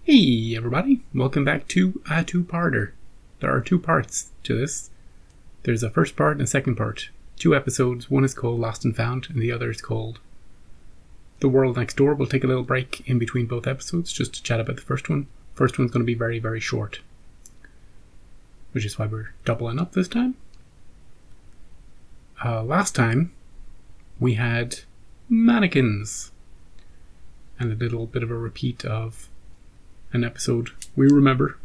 Hey everybody, welcome back to a two-parter. There are two parts to this. There's a first part and a second part. 2 episodes, one is called Lost and Found and the other is called The World Next Door. We'll take a little break in between both episodes just to chat about the first one. First one's going to be very, very short, which is why we're doubling up this time. Last time we had mannequins and a little bit of a repeat of an episode we remember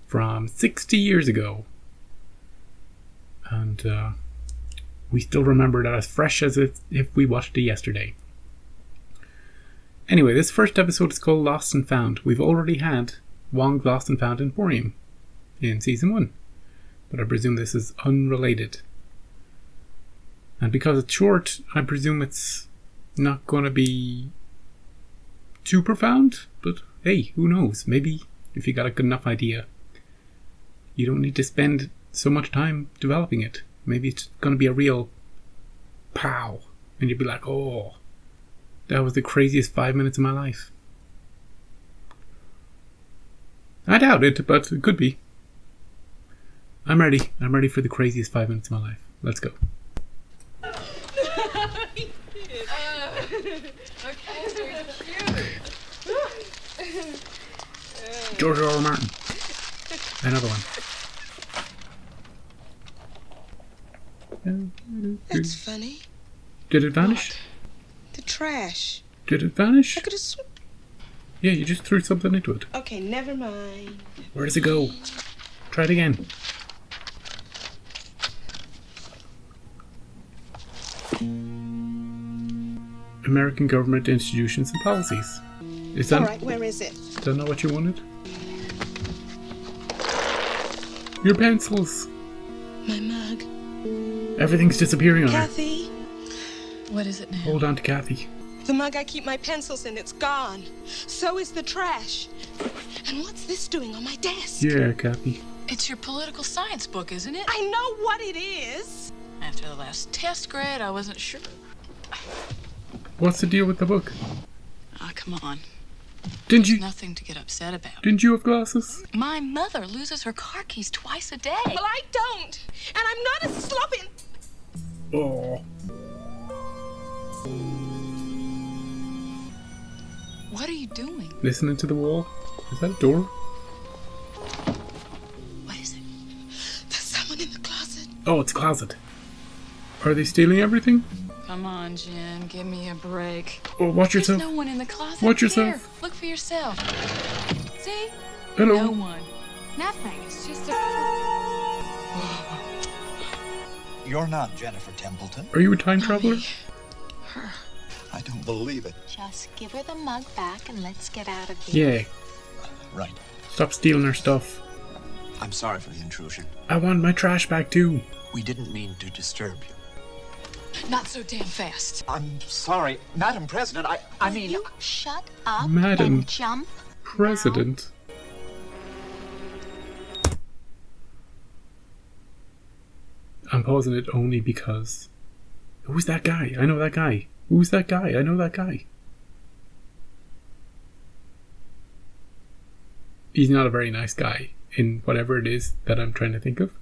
from 60 years ago, and we still remember that as fresh as if we watched it yesterday. Anyway, this first episode is called Lost and Found. We've already had Wong's Lost and Found Emporium in season 1, but I presume this is unrelated, and because it's short, I presume it's not going to be too profound, but hey, who knows? Maybe if you got a good enough idea, you don't need to spend so much time developing it. Maybe it's going to be a real pow, and you'll be like, oh, that was the craziest 5 minutes of my life. I doubt it, but it could be. I'm ready. I'm ready for the craziest 5 minutes of my life. Let's go. George R. R. Martin. Another one. That's funny. Did it vanish? What? The trash. Did it vanish? I could have Yeah, you just threw something into it. Okay, never mind. Where does it go? Try it again. American government institutions and policies. Is that... Alright, where is it? Is that not what you wanted? Your pencils. My mug. Everything's disappearing on her. Kathy, What is it now? Hold on to Kathy. the mug I keep my pencils in, it's gone. So is the trash. And what's this doing on my desk? Yeah, Kathy. It's your political science book, isn't it? I know what it is. After the last test grade, I wasn't sure. What's the deal with the book? Ah, come on. Didn't you Nothing to get upset about. Didn't you have glasses? My mother loses her car keys twice a day. Well, I don't. And I'm not a slobbing. Oh. What are you doing? Listening to the wall. Is that a door? What is it? There's someone in the closet. Oh, it's a closet. Are they stealing everything? Come on, Jen. Give me a break. Oh, watch There's yourself. no one in the closet. Watch Here, yourself. look for yourself. See? Hello. No one. Nothing. It's just a... You're not Jennifer Templeton. Are you a time traveler? Her. I don't believe it. Just give her the mug back and let's get out of here. Yeah. Right. Stop stealing our stuff. I'm sorry for the intrusion. I want my trash back too. We didn't mean to disturb you. Not so damn fast. I'm sorry, Madam President. I mean... You shut up Madam and jump. President. I'm pausing it only because... Who's that guy? I know that guy. Who's that guy? I know that guy. He's not a very nice guy in whatever it is that I'm trying to think of.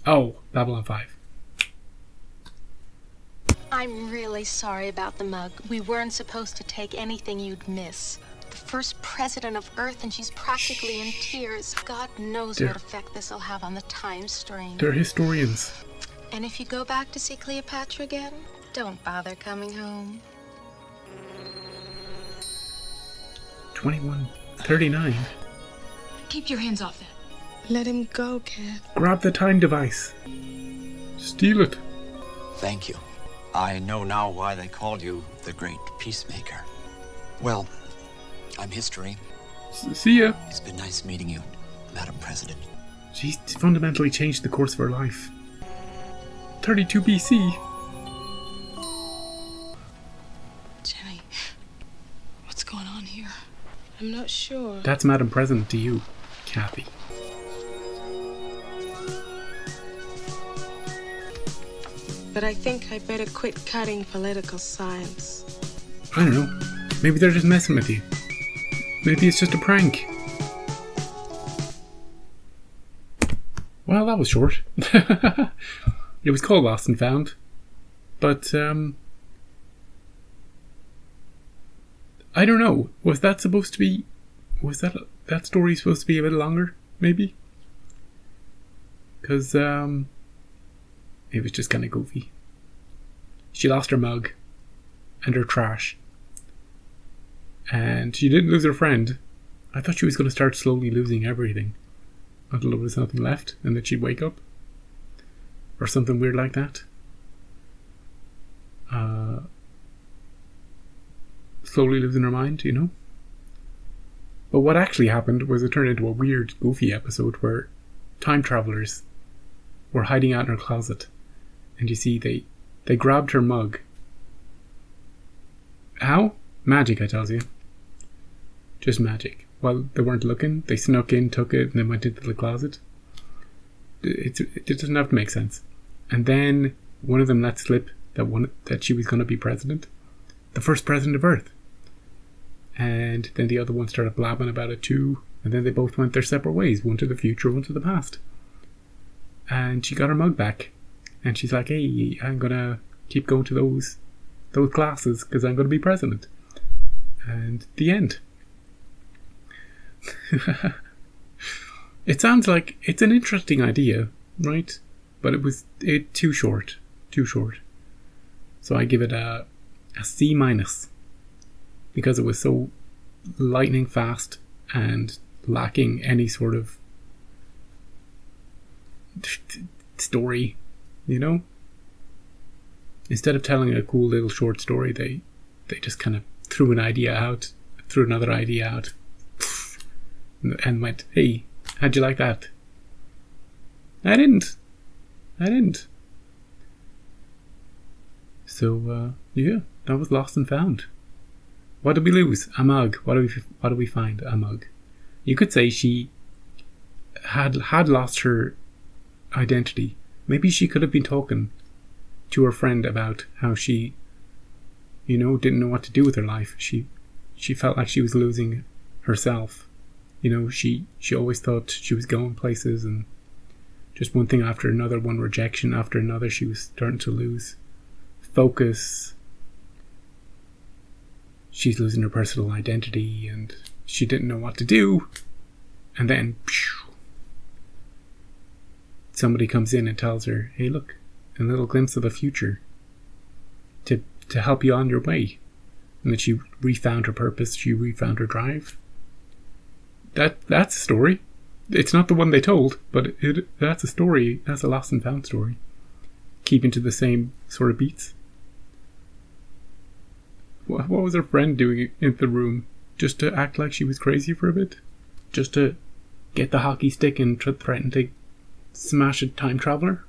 Oh, Babylon 5. I'm really sorry about the mug. We weren't supposed to take anything you'd miss. The first president of Earth, and she's practically in tears. God knows what effect this will have on the time stream. They're historians. And if you go back to see Cleopatra again, don't bother coming home. 21:39. Keep your hands off that. Let him go, Kath. Grab the time device. Steal it. Thank you. I know now why they called you the Great Peacemaker. Well, I'm history. See ya. It's been nice meeting you, Madam President. She's fundamentally changed the course of her life. 32 BC. Jenny, what's going on here? I'm not sure. That's Madam President to you, Kathy. But I think I better quit cutting political science. I don't know. Maybe they're just messing with you. Maybe it's just a prank. Well, that was short. It was called Lost and Found. But, I don't know. Was that supposed to be... Was that story supposed to be a bit longer? Maybe? Because, it was just kind of goofy. She lost her mug. And her trash. And she didn't lose her friend. I thought she was going to start slowly losing everything. Until there was nothing left. And then she'd wake up. Or something weird like that. Slowly losing her mind, you know? But what actually happened was it turned into a weird, goofy episode where time travelers were hiding out in her closet. And you see, they grabbed her mug. How? Magic, I tells you. Just magic. While they weren't looking, they snuck in, took it, and then went into the closet. It doesn't have to make sense. And then one of them let slip that she was going to be president. The first president of Earth. And then the other one started blabbing about it too. And then they both went their separate ways. One to the future, one to the past. And she got her mug back. And she's like, hey, I'm going to keep going to those classes because I'm going to be president. And the end. It sounds like it's an interesting idea, right? But it was too short. So I give it a C-, because it was so lightning fast and lacking any sort of story, you know? Instead of telling a cool little short story, they just kind of threw an idea out, threw another idea out, and went, hey, how'd you like that? I didn't. So, yeah, that was Lost and Found. What did we lose? A mug. What do we find? A mug. You could say she had lost her identity. Maybe she could have been talking to her friend about how she, didn't know what to do with her life. She felt like she was losing herself. She always thought she was going places, and just one thing after another, one rejection after another, she was starting to lose focus. She's losing her personal identity, and she didn't know what to do. And then somebody comes in and tells her, hey, look, a little glimpse of the future to help you on your way. And then she refound her purpose, she refound her drive. That's a story. It's not the one they told, but that's a story. That's a Lost and Found story. Keeping to the same sort of beats. What was her friend doing in the room? Just to act like she was crazy for a bit? Just to get the hockey stick and threaten to smash a time traveler?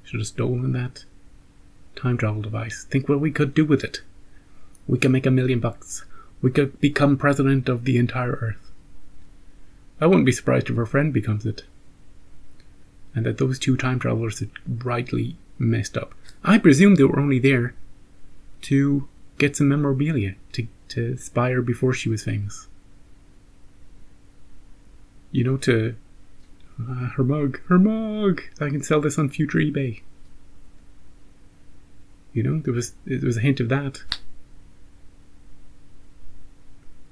Should have stolen that time travel device. Think what we could do with it. We can make $1 million. We could become president of the entire Earth. I wouldn't be surprised if her friend becomes it. And that those two time travelers had rightly messed up. I presume they were only there to get some memorabilia to spy her before she was famous. To her mug. I can sell this on future eBay. There was a hint of that.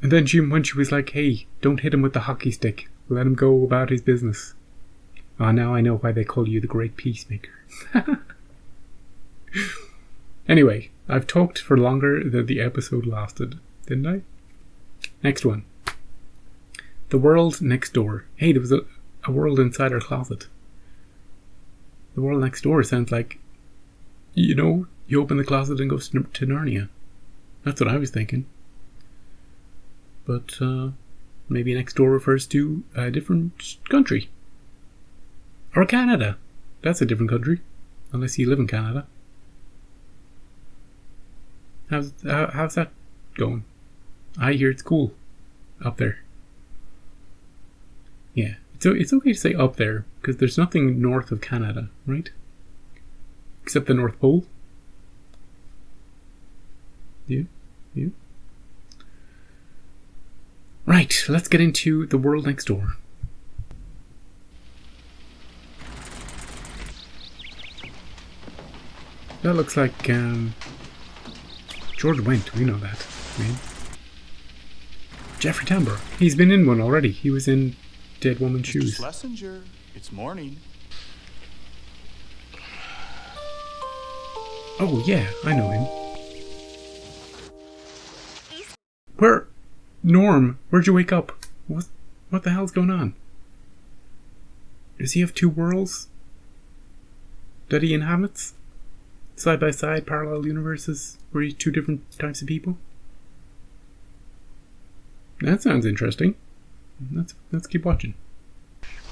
And then when she was like, hey, don't hit him with the hockey stick. Let him go about his business. Now I know why they call you the Great Peacemaker. Anyway, I've talked for longer than the episode lasted, didn't I? Next one. The World Next Door. Hey, there was a world inside our closet. The world next door sounds like, you open the closet and go to Narnia. That's what I was thinking. But maybe next door refers to a different country. Or Canada. That's a different country. Unless you live in Canada. How's that going? I hear it's cool up there. Yeah, it's okay to say up there, because there's nothing north of Canada, right? Except the North Pole. Yeah. Right, let's get into the world next door. That looks like George Wendt, we know that. Right? Jeffrey Tambor. He's been in one already. He was in Dead Woman's Shoes. Mr. Schlesinger, it's morning. Oh yeah, I know him. Where? Norm, where'd you wake up? What the hell's going on? Does he have two worlds that he inhabits? Side by side, parallel universes where he's two different types of people? That sounds interesting. Let's keep watching.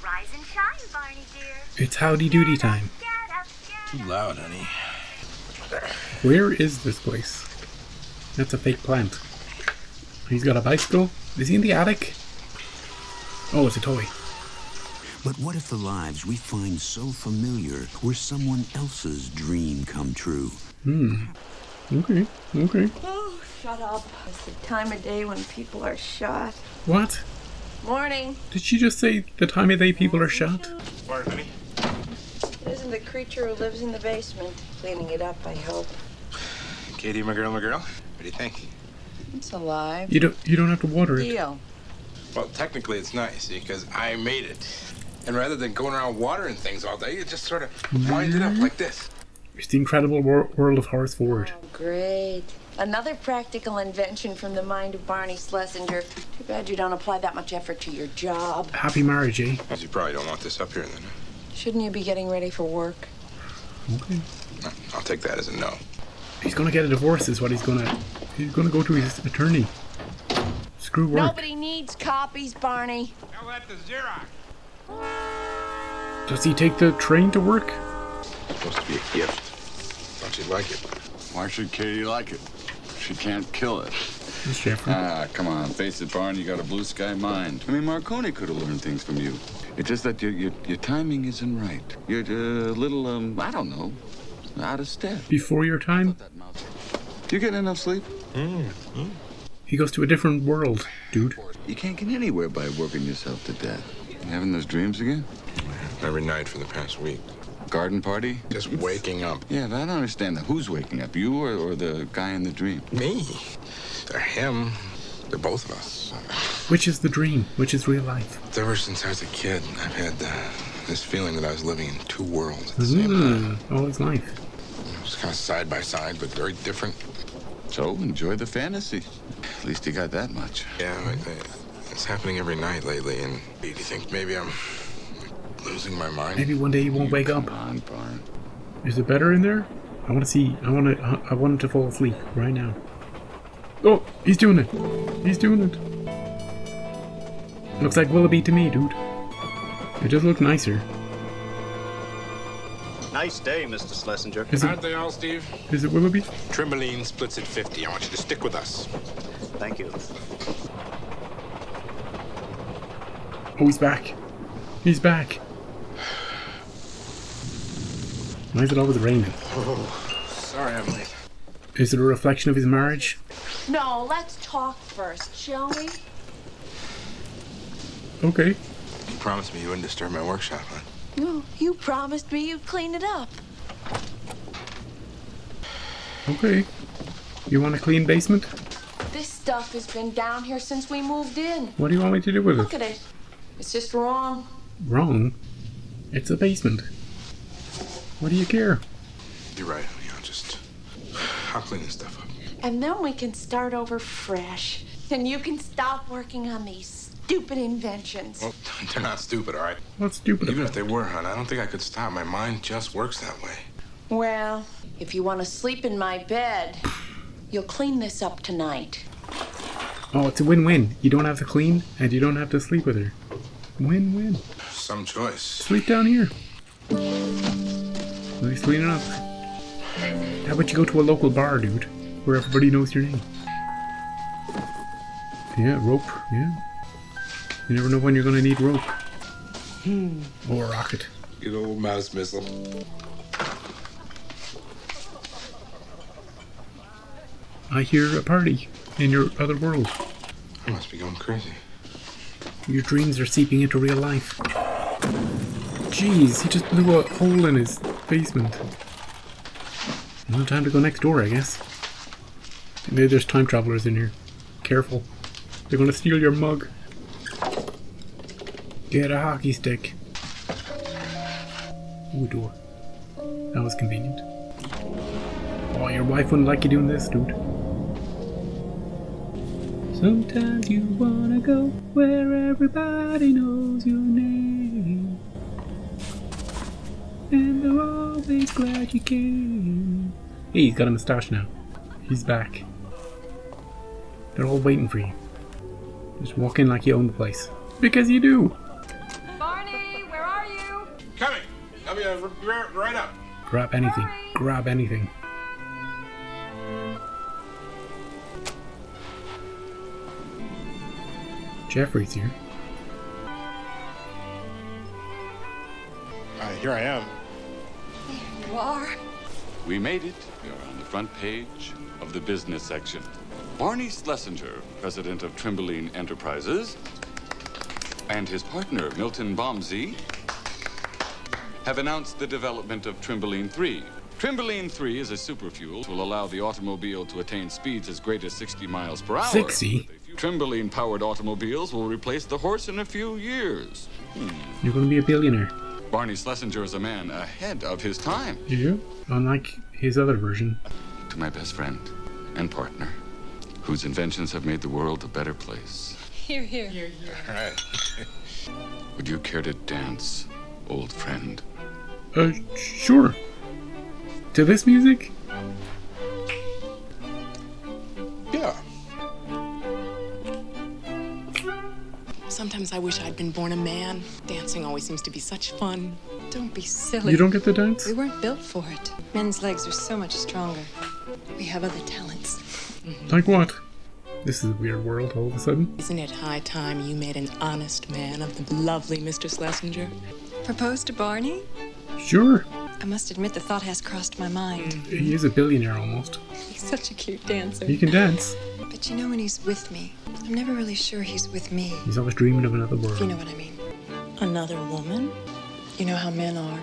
Rise and shine, Barney dear. It's howdy doody time. Too loud, honey. Where is this place? That's a fake plant. He's got a bicycle. Is he in the attic? Oh, it's a toy. But what if the lives we find so familiar were someone else's dream come true? Okay. Oh, shut up. It's the time of day when people are shot. What? Morning. Did she just say the time of day people are shot? Morning, honey. It isn't the creature who lives in the basement. Cleaning it up, I hope. Katie, my girl. What do you think? It's alive. You don't have to water it. Deal. Well, technically it's not, you see, because I made it. And rather than going around watering things all day, you just sort of wind it up like this. It's the incredible world of Horace Ford. Oh, great. Another practical invention from the mind of Barney Schlesinger. Too bad you don't apply that much effort to your job. Happy marriage, eh? As you probably don't want this up here, then. Shouldn't you be getting ready for work? Okay. I'll take that as a no. He's gonna get a divorce is what he's gonna go to his attorney. Screw work. Nobody needs copies, Barney. Now let the Xerox. Does he take the train to work? It's supposed to be a gift. Thought you'd like it. Why should Katie like it? She can't kill it. It's Jeffrey. Come on, face it, Barney, you got a blue sky mind. I mean, Marconi could have learned things from you. It's just that your timing isn't right. You're a little, I don't know, out of step. Before your time? You getting enough sleep? He goes to a different world, dude. You can't get anywhere by working yourself to death. You having those dreams again? Every night for the past week. Garden party? Just waking up. Yeah, but I don't understand that. Who's waking up? You or the guy in the dream? Me. Or him. They're both of us. Which is the dream? Which is real life? Ever since I was a kid, I've had this feeling that I was living in two worlds at the same time. All his life. It was kind of side by side, but very different. So enjoy the fantasy. At least you got that much. Yeah, it's happening every night lately, and do you think maybe I'm losing my mind? Maybe one day you won't wake up. Come on, Barn. Is it better in there? I want him to fall asleep right now. Oh, he's doing it. Looks like Willoughby to me, dude. It does look nicer. Nice day, Mr. Schlesinger. Aren't they all, Steve? Is it Willoughby? Trimboline splits at 50. I want you to stick with us. Thank you. Oh, he's back. Why is it always raining? Oh, sorry I'm late. Is it a reflection of his marriage? No, let's talk first, shall we? Okay. You promised me you wouldn't disturb my workshop, huh? No, you promised me you'd clean it up. Okay. You want a clean basement? This stuff has been down here since we moved in. What do you want me to do with Look it? at it. It's just wrong. Wrong? It's a basement. What do you care? You're right, honey. I'll clean this stuff up. And then we can start over fresh. And you can stop working on these stupid inventions. Well, they're not stupid, all right? What's stupid Even about if they were, hon, I don't think I could stop. My mind just works that way. Well, if you want to sleep in my bed, you'll clean this up tonight. Oh, it's a win-win. You don't have to clean, and you don't have to sleep with her. Win-win. Some choice. Sleep down here. At least clean it up. How about you go to a local bar, dude, where everybody knows your name? Yeah, rope, yeah. You never know when you're gonna need rope. Or a rocket. Good old mouse missile. I hear a party in your other world. I must be going crazy. Your dreams are seeping into real life. Jeez, he just blew a hole in his basement. No time to go next door, I guess. Maybe there's time travelers in here. Careful. They're gonna steal your mug. Get a hockey stick. Ooh, a door. That was convenient. Oh, your wife wouldn't like you doing this, dude. Sometimes you wanna go where everybody knows your name, and they're always glad you came. Hey, he's got a moustache now. He's back. They're all waiting for you. Just walk in like you own the place. Because you do! Barney, where are you? Coming! I'll be right up. Grab anything. Hurry. Grab anything. Jeffrey's here. Here I am. There you are. We made it. We are on the front page of the business section. Barney Schlesinger, president of Trimbeline Enterprises, and his partner, Milton Bomsey, have announced the development of Trimbeline 3. Trimbeline 3 is a superfuel that will allow the automobile to attain speeds as great as 60 miles per hour. 60? Trimbeline-powered automobiles will replace the horse in a few years. You're gonna be a billionaire. Barney Schlesinger is a man ahead of his time. Yeah. Unlike his other version. To my best friend and partner, whose inventions have made the world a better place. Here, here. Here, here. All right. Would you care to dance, old friend? Sure. To this music? Yeah. Sometimes I wish I'd been born a man. Dancing always seems to be such fun. Don't be silly. You don't get the dance? We weren't built for it. Men's legs are so much stronger. We have other talents. Like what? This is a weird world all of a sudden. Isn't it high time you made an honest man of the lovely Mr. Schlesinger? Propose to Barney? Sure. I must admit the thought has crossed my mind. He is a billionaire almost. He's such a cute dancer. He can dance. But you know, when he's with me, I'm never really sure he's with me. He's always dreaming of another world. If you know what I mean. Another woman? You know how men are.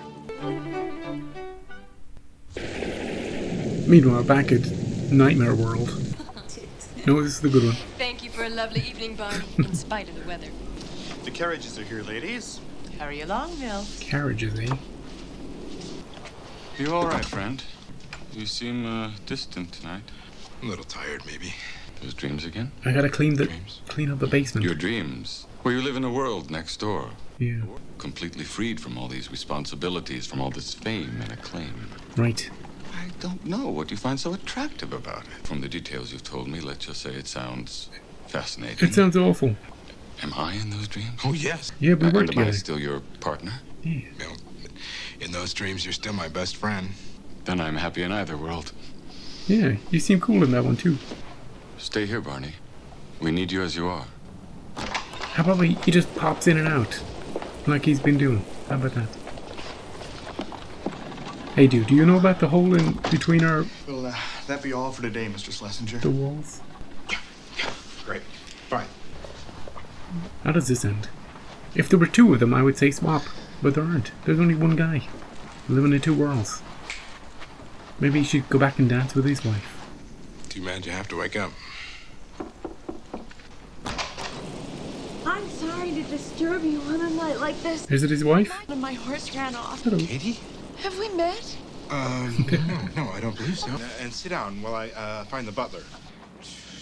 Meanwhile, back at Nightmare World. No, this is the good one. Thank you for a lovely evening, Barney, in spite of the weather. The carriages are here, ladies. Hurry along, Bill. Carriages, eh? You all right, friend? You seem distant tonight. A little tired, maybe. Those dreams again? I gotta clean up the basement. Your dreams, where you live in a world next door. Yeah. Completely freed from all these responsibilities, from all this fame and acclaim. Right. I don't know what you find so attractive about it. From the details you've told me, let's just say it sounds fascinating. It sounds awful. Am I in those dreams? Oh, yes. Yeah, we work And am I together. still your partner? Yeah. No, in those dreams, you're still my best friend. Then I'm happy in either world. Yeah, you seem cool in that one too. Stay here, Barney. We need you as you are. How about he just pops in and out? Like he's been doing. How about that? Hey dude, do you know about the hole in between our... Well, that be all for today, Mr. Schlesinger. the walls? Yeah, great. Fine. How does this end? If there were two of them, I would say swap. But there aren't. There's only one guy. Living in two worlds. Maybe he should go back and dance with his wife. Too bad you have to wake up. I'm sorry to disturb you on a night like this. Is it his wife? And my horse ran off. Hello. Katie? Have we met? No, I don't believe so. And sit down while I find the butler.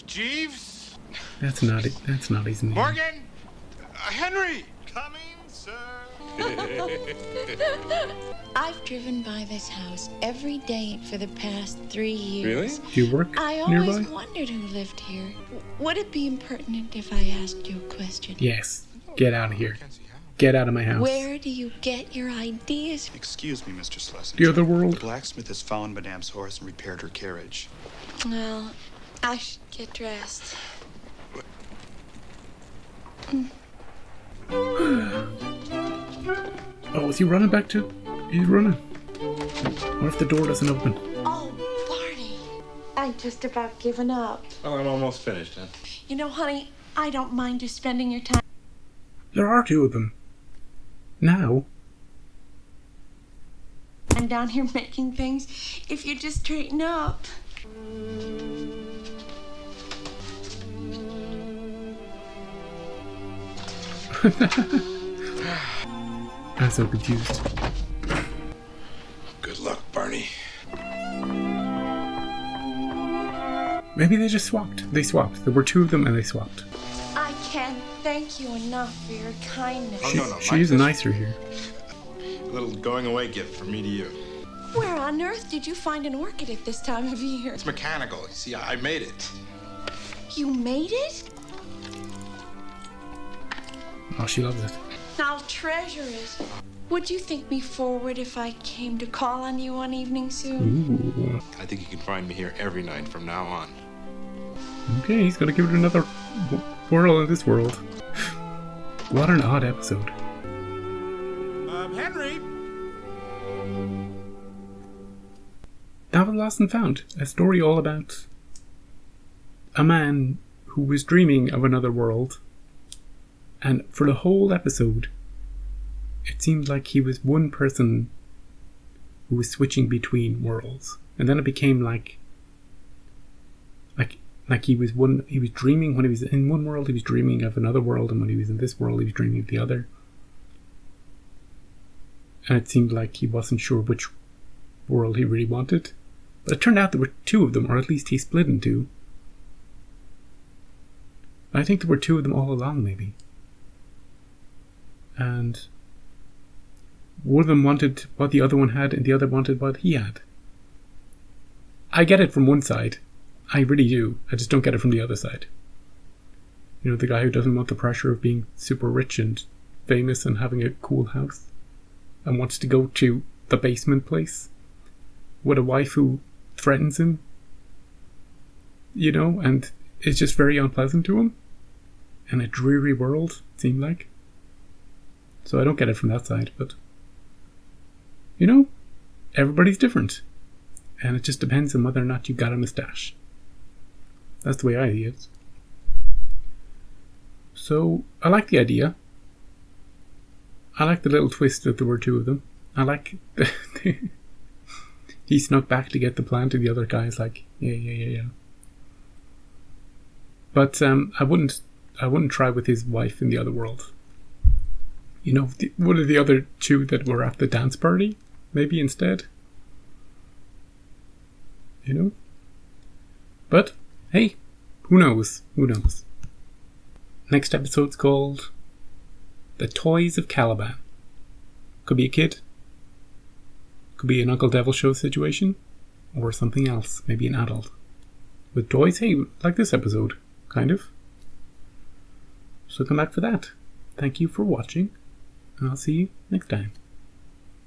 Jeeves? That's not it. That's not his name. Morgan? Henry? Coming, sir. I've driven by this house every day for the past 3 years. Really? Do you work I always nearby? wondered who lived here. Would it be impertinent if I asked you a question? Yes. Get out of here. Get out of my house. Where do you get your ideas? Excuse me, Mr. Schlesinger. The other world? The blacksmith has found Madame's horse and repaired her carriage. Well, I should get dressed. Oh, is he running back to... He's running. What if the door doesn't open? Oh, Barney. I'd just about given up. Well, I'm almost finished, huh? You know, honey, I don't mind you spending your time. There are two of them. Now. I'm down here making things. If you just straighten up. I'm so confused. Good luck, Barney. Maybe they just swapped. They swapped. There were two of them and they swapped. I can't thank you enough for your kindness. She's nicer here. A little going away gift from me to you. Where on earth did you find an orchid at this time of year? It's mechanical. You see, I made it. You made it? Oh, she loves it. I'll treasure it. Would you think me forward if I came to call on you one evening soon? Ooh. I think you can find me here every night from now on. Okay, he's gonna give it another whirl in this world. What an odd episode. Henry! That was Lost and Found, a story all about a man who was dreaming of another world, and for the whole episode it seemed like he was one person who was switching between worlds, and then it became like he was dreaming when he was in one world, he was dreaming of another world, and when he was in this world he was dreaming of the other, and it seemed like he wasn't sure which world he really wanted. But it turned out there were two of them, or at least he split in two. I think there were two of them all along, maybe. And one of them wanted what the other one had, and the other wanted what he had. I get it from one side. I really do. I just don't get it from the other side. You know, the guy who doesn't want the pressure of being super rich and famous and having a cool house, and wants to go to the basement place with a wife who threatens him, you know, and it's just very unpleasant to him, and a dreary world, it seemed like. So I don't get it from that side, but you know, everybody's different, and it just depends on whether or not you've got a moustache. That's the way I see it. So I like the idea. I like the little twist that there were two of them. I like he snuck back to get the plant, and the other guy's like, yeah. But I wouldn't try with his wife in the other world. You know, one of the other two that were at the dance party, maybe instead. You know? But, hey, who knows? Who knows? Next episode's called The Toys of Caliban. Could be a kid. Could be an Uncle Devil Show situation. Or something else. Maybe an adult. With toys? Hey, like this episode. Kind of. So come back for that. Thank you for watching. And I'll see you next time.